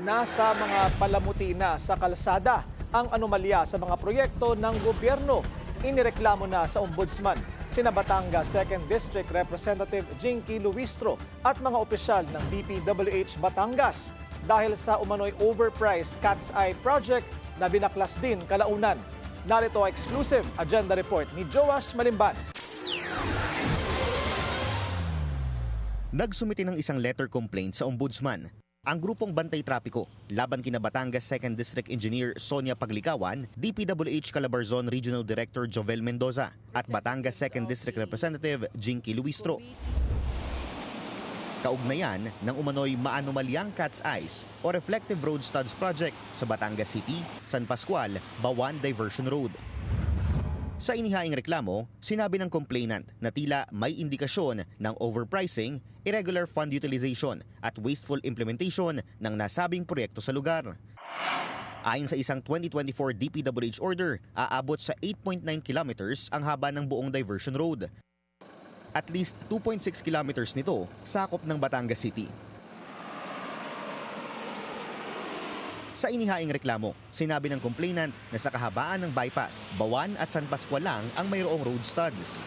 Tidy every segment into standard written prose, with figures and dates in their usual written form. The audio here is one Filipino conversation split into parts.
Nasa mga palamuti na sa kalsada ang anomalya sa mga proyekto ng gobyerno. Inireklamo na sa Ombudsman sina Batangas 2nd District Representative Jinky Luistro at mga opisyal ng DPWH Batangas dahil sa umano'y overpriced Cat's Eye project na binaklas din kalaunan. Narito ang exclusive agenda report ni Joash Malimban. Nagsumite ng isang letter complaint sa Ombudsman ang grupong Bantay Trapiko laban kina Batangas 2nd District Engineer Sonia Paglikawan, DPWH Calabarzon Regional Director Jovel Mendoza at Batangas 2nd District Representative Jinky Luistro. Kaugnayan ng umano'y maanomalyang Cat's Eyes o Reflective Road Studs Project sa Batangas City, San Pascual, Bawan Diversion Road. Sa inihaing reklamo, sinabi ng complainant na tila may indikasyon ng overpricing, irregular fund utilization at wasteful implementation ng nasabing proyekto sa lugar. Ayon sa isang 2024 DPWH order, aabot sa 8.9 kilometers ang haba ng buong diversion road. At least 2.6 kilometers nito sakop ng Batangas City. Sa inihaing reklamo, sinabi ng complainant na sa kahabaan ng bypass, Bawan at San Pascual lang ang mayroong road studs.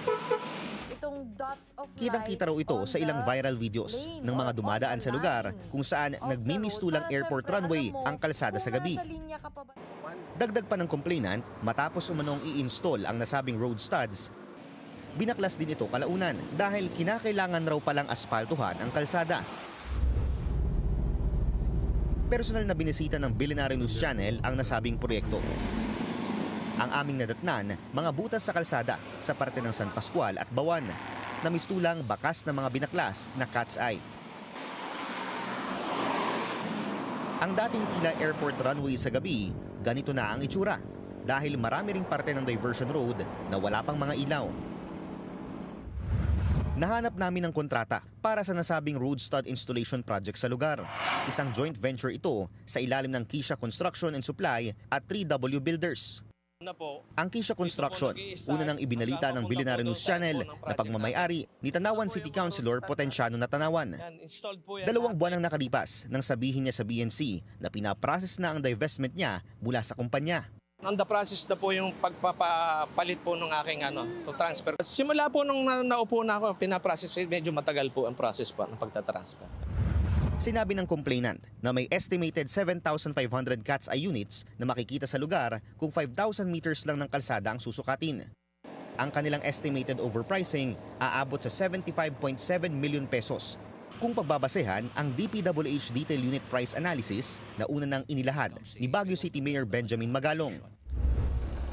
Kitang-kita raw ito sa ilang viral videos ng mga dumadaan sa lugar kung saan nagmimistulang airport runway ang kalsada sa gabi. Dagdag pa ng complainant, matapos umanong i-install ang nasabing road studs, binaklas din ito kalaunan dahil kinakailangan raw palang aspaltuhan ang kalsada. Personal na binisita ng Billionaire News Channel ang nasabing proyekto. Ang aming nadatnan, mga butas sa kalsada sa parte ng San Pascual at Bawan na mistulang bakas ng mga binaklas na Cat's Eye. Ang dating tila airport runway sa gabi, ganito na ang itsura dahil marami ring parte ng diversion road na wala pang mga ilaw. Nahanap namin ng kontrata para sa nasabing road stud installation project sa lugar. Isang joint venture ito sa ilalim ng Kisha Construction and Supply at 3W Builders. Ang Kisha Construction, una nang ibinalita ng Billionaire News Channel na pagmamayari ni Tanawan City Councilor Potenciano Natanawan. 2 buwan ang nakalipas nang sabihin niya sa BNC na pinaprocess na ang divestment niya mula sa kumpanya. On the process na po yung pagpapalit po ng aking to transfer. Simula po nung naupo na ako, pinaprocess, medyo matagal po ang process po ng pagtatransfer. Sinabi ng complainant na may estimated 7,500 Cat's Eye units na makikita sa lugar kung 5,000 meters lang ng kalsada ang susukatin. Ang kanilang estimated overpricing aabot sa 75.7 million pesos. Kung pagbabasehan ang DPWH Detail Unit Price Analysis na una nang inilahad ni Baguio City Mayor Benjamin Magalong,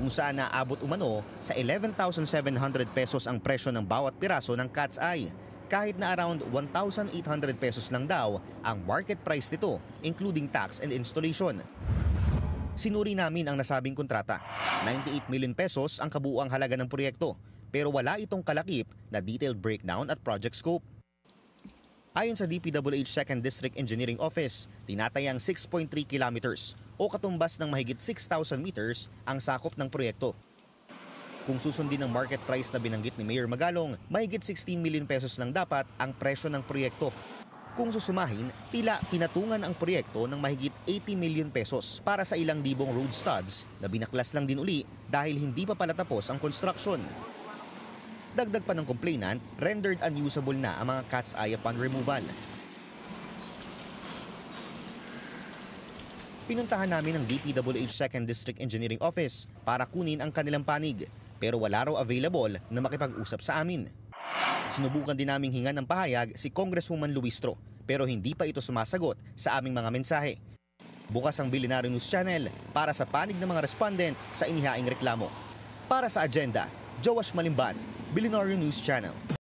kung saan naabot umano sa 11,700 pesos ang presyo ng bawat piraso ng Cat's Eye, kahit na around 1,800 pesos lang daw ang market price nito, including tax and installation. Sinuri namin ang nasabing kontrata. 98 million pesos ang kabuuang halaga ng proyekto, pero wala itong kalakip na detailed breakdown at project scope. Ayon sa DPWH 2nd District Engineering Office, tinatayang 6.3 kilometers o katumbas ng mahigit 6,000 meters ang sakop ng proyekto. Kung susundin ang market price na binanggit ni Mayor Magalong, mahigit 16 million pesos lang dapat ang presyo ng proyekto. Kung susumahin, tila pinatungan ang proyekto ng mahigit 80 million pesos para sa ilang libong road studs na binaklas lang din uli dahil hindi pa pala tapos ang construction. Dagdag pa ng complainant, rendered unusable na ang mga Cat's Eye upon removal. Pinuntahan namin ang DPWH 2nd District Engineering Office para kunin ang kanilang panig, pero wala raw available na makipag-usap sa amin. Sinubukan din naming hingan ng pahayag si Congresswoman Luistro, pero hindi pa ito sumasagot sa aming mga mensahe. Bukas ang Billionaire News Channel para sa panig ng mga respondent sa inihaing reklamo. Para sa agenda, Joash Malimban, Billionaire News Channel.